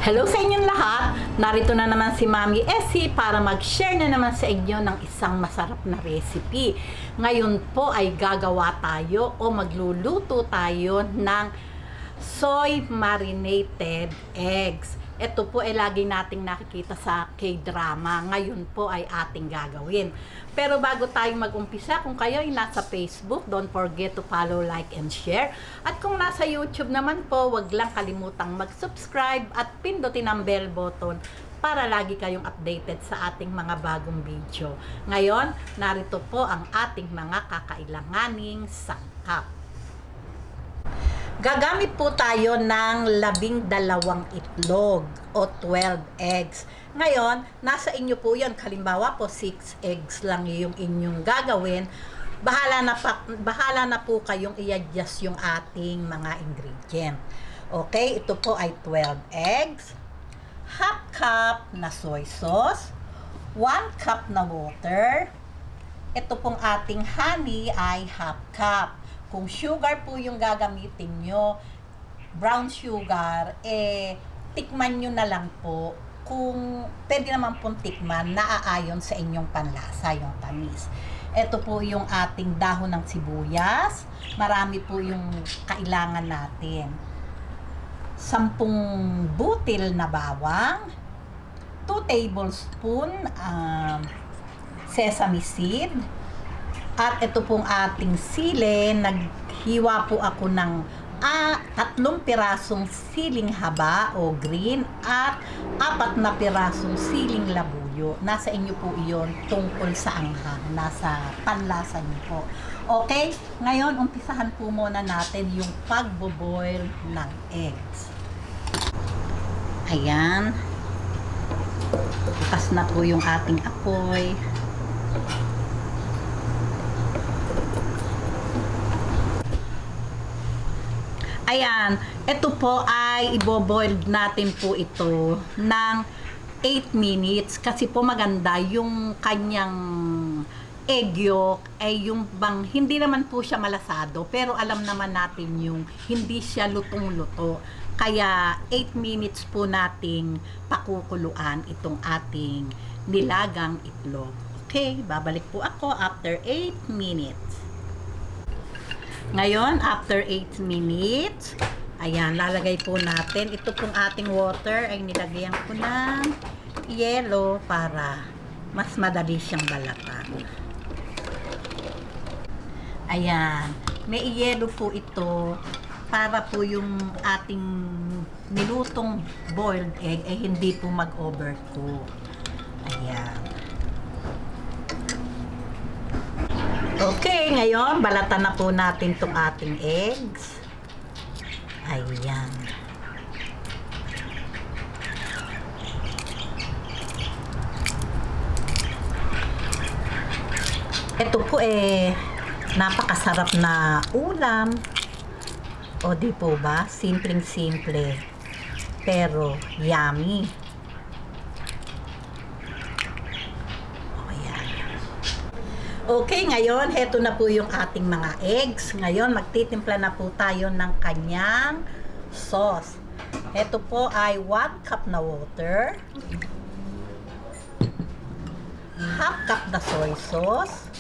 Hello sa inyong lahat! Narito na naman si Mami Essie para mag-share na naman sa inyo ng isang masarap na recipe. Ngayon po ay gagawa tayo o magluluto tayo ng soy marinated eggs. Ito po ay lagi nating nakikita sa K-drama. Ngayon po ay ating gagawin. Pero bago tayo mag-umpisa, kung kayo ay nasa Facebook, don't forget to follow, like, and share. At kung nasa YouTube naman po, wag lang kalimutang mag-subscribe at pindutin ang bell button para lagi kayong updated sa ating mga bagong video. Ngayon, narito po ang ating mga kakailanganing sangkap. Gagamit po tayo ng 12 itlog o 12 eggs. Ngayon, nasa inyo po yan. Halimbawa po, 6 eggs lang yung inyong gagawin. Bahala na po kayong i-adjust yung ating mga ingredient. Okay, ito po ay 12 eggs, half cup na soy sauce, 1 cup na water. Ito pong ating honey ay half cup. Kung sugar po yung gagamitin nyo, brown sugar, tikman nyo na lang po. Kung pwede naman pong tikman, naaayon sa inyong panlasa, yung tamis. Ito po yung ating dahon ng sibuyas. Marami po yung kailangan natin. 10 butil na bawang, 2 tablespoon sesame seed, at ito pong ating sili. Naghiwa po ako ng 3 pirasong siling haba o green at 4 na pirasong siling labuyo. Nasa inyo po iyon tungkol sa anghang. Nasa panlasa niyo po. Okay, ngayon umpisahan po muna natin yung pagbo-boil ng eggs. Ayan. Bukas na po yung ating apoy. Ayan, ito po ay iboboil natin po ito ng 8 minutes kasi po maganda yung kanyang egg yolk ay yung bang hindi naman po siya malasado pero alam naman natin yung hindi siya lutong-luto. Kaya 8 minutes po nating pakukuluan itong ating nilagang itlog. Okay, babalik po ako after 8 minutes. Ngayon, after 8 minutes, ayan, lalagay po natin. Ito pong ating water ay nilagyan ko ng yelo para mas madali siyang balatan. Ayan, may yelo po ito para po yung ating nilutong boiled egg ay hindi po mag-overcook. Ayan. Okay, ngayon, balatan na po natin itong ating eggs. Ayan. Ito po napakasarap na ulam. O di po ba? Simpleng-simple. Pero yummy. Okay, ngayon, heto na po yung ating mga eggs. Ngayon, magtitimpla na po tayo ng kanyang sauce. Heto po ay 1 cup na water, half cup na soy sauce.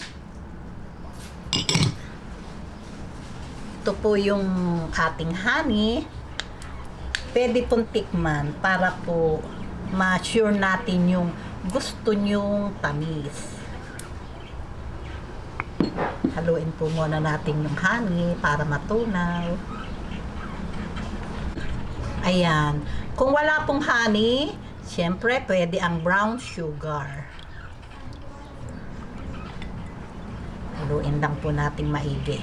Ito po yung ating honey. Pwede pong tikman para po ma-sure natin yung gusto nyong tamis. Haluin po muna natin yung honey para matunaw. Ayan. Kung wala pong honey, siyempre pwede ang brown sugar. Haluin lang po natin maigi.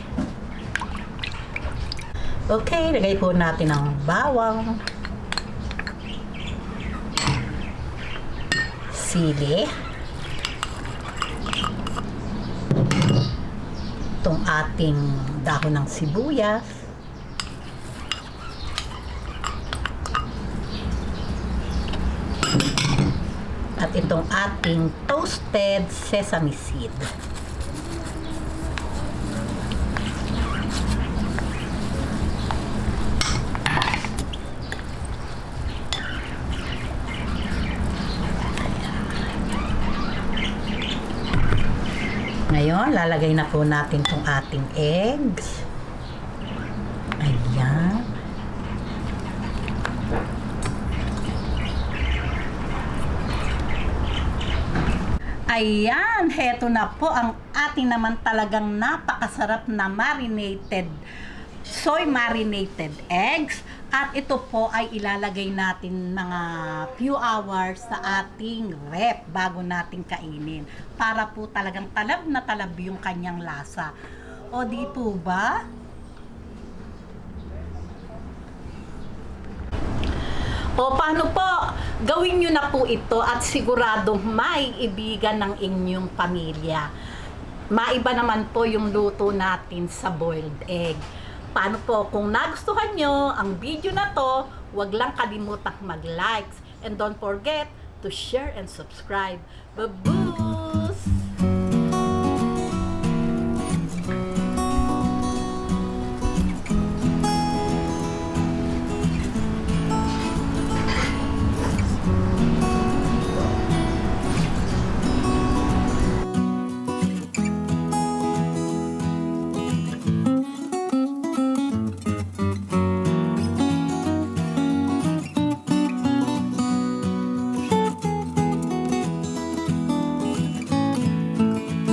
Okay, lagay po natin ang bawang, sili, itong ating dahon ng sibuyas, at itong ating toasted sesame seed. Ngayon, lalagay na po natin tong ating eggs. Ayan. Ayan, heto na po ang ating naman talagang napakasarap na soy marinated eggs. At ito po ay ilalagay natin mga few hours sa ating ref bago natin kainin. Para po talagang talab na talab yung kanyang lasa. O di po ba? O paano po? Gawin nyo na po ito at siguradong maiibigan ng inyong pamilya. Maiba naman po yung luto natin sa boiled egg. Paano po? Kung nagustuhan nyo ang video na to, huwag lang kalimutang mag-likes. And don't forget to share and subscribe. Bye-bye!